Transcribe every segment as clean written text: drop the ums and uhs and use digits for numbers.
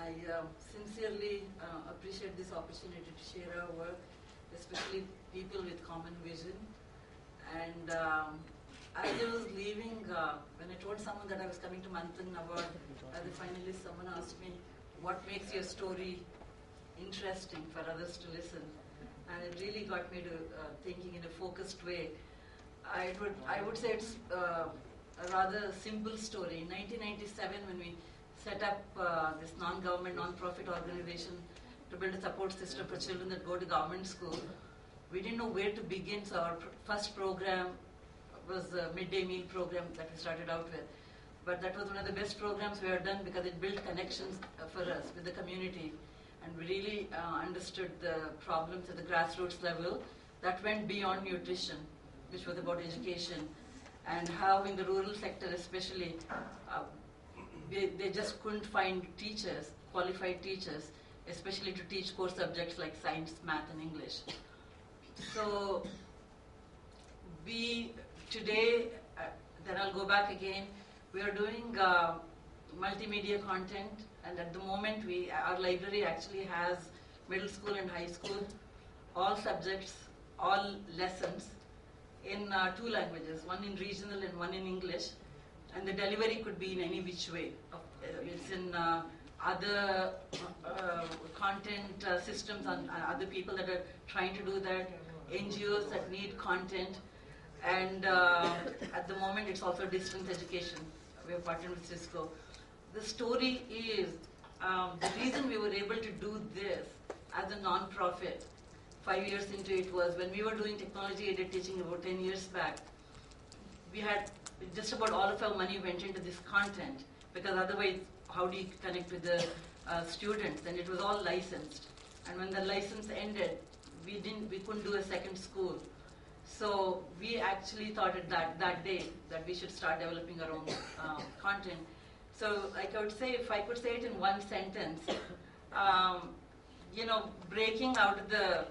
I sincerely appreciate this opportunity to share our work, especially people with common vision. And as I was leaving, when I told someone that I was coming to Manthan Award as a finalist, someone asked me, what makes your story interesting for others to listen? And it really got me to thinking in a focused way. I would say it's a rather simple story. In 1997, when we set up this non-government, non-profit organization to build a support system for children that go to government school, we didn't know where to begin, so our first program was a midday meal program that we started out with. But that was one of the best programs we had done because it built connections for us with the community. And we really understood the problems at the grassroots level that went beyond nutrition, which was about education, and how in the rural sector especially, they just couldn't find teachers, qualified teachers, especially to teach core subjects like science, math, and English. So we today, then I'll go back again, we are doing multimedia content, and at the moment our library actually has middle school and high school, all subjects, all lessons in 2 languages, one in regional and one in English, and the delivery could be in any which way. It's in other content systems and other people that are trying to do that, NGOs that need content, and at the moment it's also distance education. We have partnered with Cisco. The story is, the reason we were able to do this as a non-profit 5 years into it was when we were doing technology-aided teaching about 10 years back, we had just about all of our money went into this content, because otherwise how do you connect with the students? And it was all licensed. And when the license ended, we couldn't do a second school. So we actually thought at that day that we should start developing our own content. So like I would say, if I could say it in one sentence, breaking out of the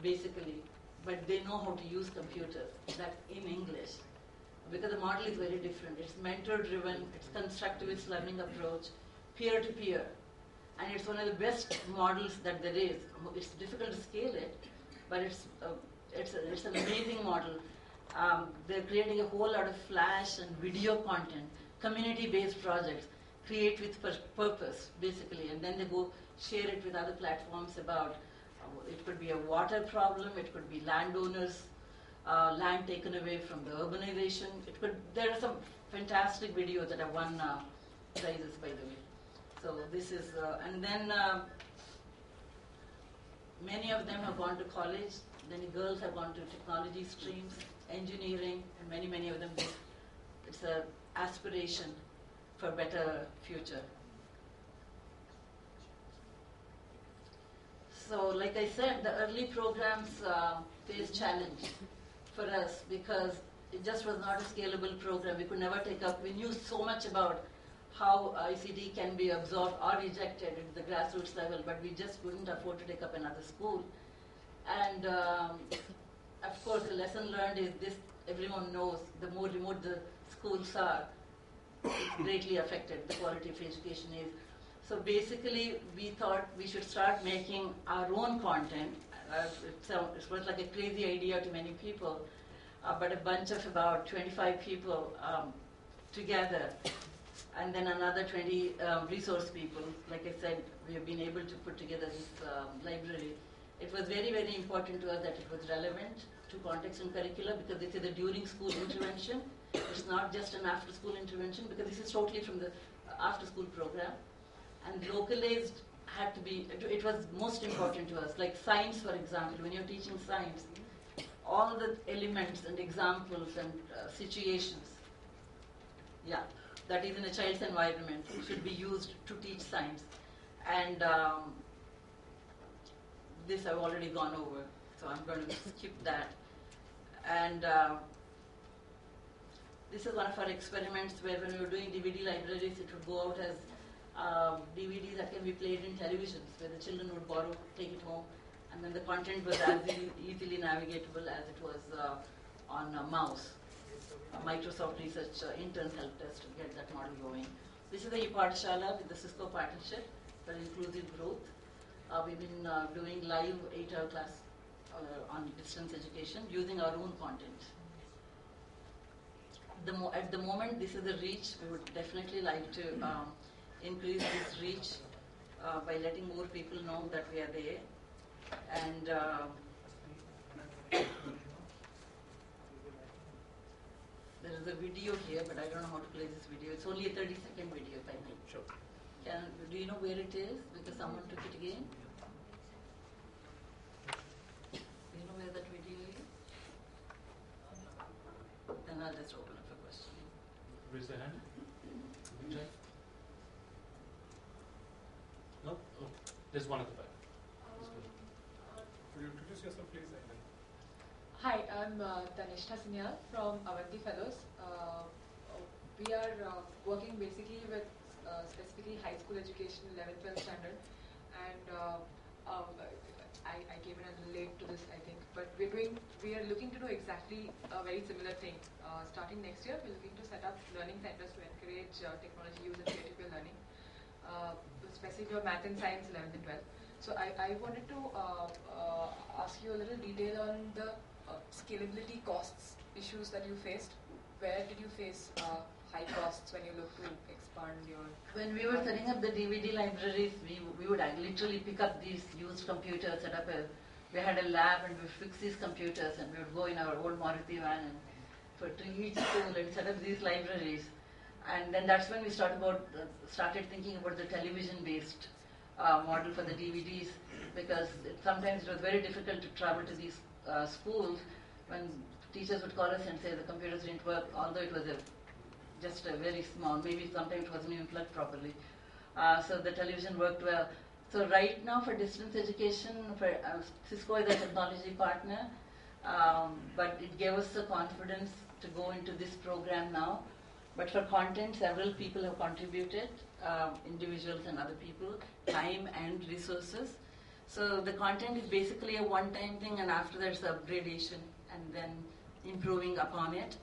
basically, but they know how to use computers, that in English, because the model is very different. It's mentor-driven, it's constructivist learning approach, peer-to-peer, and it's one of the best models that there is. It's difficult to scale it, but it's it's an amazing model. They're creating a whole lot of flash and video content, community-based projects, create with purpose, basically, and then they go share it with other platforms about, it could be a water problem, it could be landowners, land taken away from the urbanization. There are some fantastic videos that have won prizes, by the way. So this is, and then many of them have gone to college. Many girls have gone to technology streams, engineering, and many of them, it's an aspiration for a better future. So like I said, the early programs faced challenge for us because it just was not a scalable program. We could never take up, we knew so much about how ICT can be absorbed or rejected at the grassroots level, but we just couldn't afford to take up another school. And of course, the lesson learned is this, everyone knows, the more remote the schools are, it's greatly affected, the quality of education is. So basically, we thought we should start making our own content. It was like a crazy idea to many people, but a bunch of about 25 people together, and then another 20 resource people. Like I said, we have been able to put together this library. It was very important to us that it was relevant to context and curricula because this is a during school intervention. It's not just an after school intervention because this is totally from the after school program. And localized had to be, it was most important to us. Like science, for example, when you're teaching science, all the elements and examples and situations, that is in a child's environment should be used to teach science. And this I've already gone over, so I'm going to skip that. And this is one of our experiments where when we were doing DVD libraries, it would go out as DVDs that can be played in televisions, where the children would borrow, take it home, and then the content was as easily navigatable as it was on a mouse. Microsoft research interns helped us to get that model going. This is the e-Pathshale with the Cisco partnership for inclusive growth. We've been doing live 8-hour class on distance education using our own content. At the moment, this is the reach. We would definitely like to increase this reach by letting more people know that we are there. And there is a video here, but I don't know how to play this video. It's only a 30-second video, if I may. Sure. Do you know where it is? Because someone took it again. Do you know where that video is? Then I'll just open up a question. Raise the hand. Check. No? Oh, there's one at the back. Could you introduce yourself, please? Hi, I'm Tanishta Sinyal from Avanti Fellows. We are working basically with specifically high school education, 11th, 12th standard, and I came in a little late to this, I think, but we are looking to do exactly a very similar thing. Starting next year, we're looking to set up learning centers to encourage technology use and creative learning, especially for math and science, 11th and 12th. So I wanted to ask you a little detail on the scalability costs issues that you faced. Where did you face high costs when you look to expand your... When we were setting up the DVD libraries, we would literally pick up these used computers, set up we had a lab and we would fix these computers and we would go in our old Maruti van and to each school and set up these libraries. And then that's when we started thinking about the television-based model for the DVDs because sometimes it was very difficult to travel to these schools when teachers would call us and say the computers didn't work, although it was just a very small, maybe sometimes it wasn't even plugged properly. So the television worked well. So right now for distance education, Cisco is a technology partner, but it gave us the confidence to go into this program now. But for content, several people have contributed, individuals and other people, time and resources. So the content is basically a one-time thing, and after that it's upgradation and then improving upon it.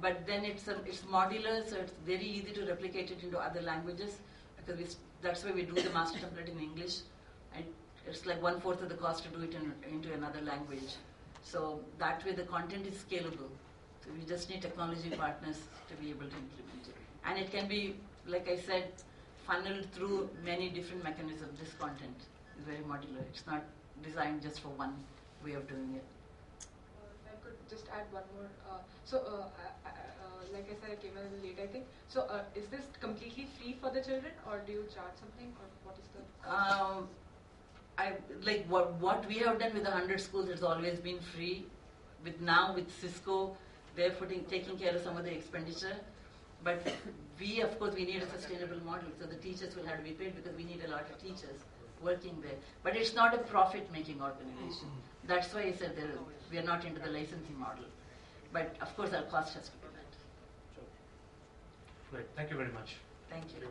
But then it's modular, so it's very easy to replicate it into other languages because that's why we do the master template in English, and it's like 1/4 of the cost to do it into another language. So that way the content is scalable. So we just need technology partners to be able to implement it. And it can be, like I said, funneled through many different mechanisms. This content is very modular. It's not designed just for one way of doing it. If I could just add one more. Like I said, I came a little late, I think. So is this completely free for the children, or do you charge something, or what is the cost? What we have done with the 100 schools has always been free. With Cisco, they're taking care of some of the expenditure. But we, of course, we need a sustainable model. So the teachers will have to be paid because we need a lot of teachers working there. But it's not a profit-making organization. That's why I said we are not into the licensing model. But of course, our cost has to be met. Great. Thank you very much. Thank you.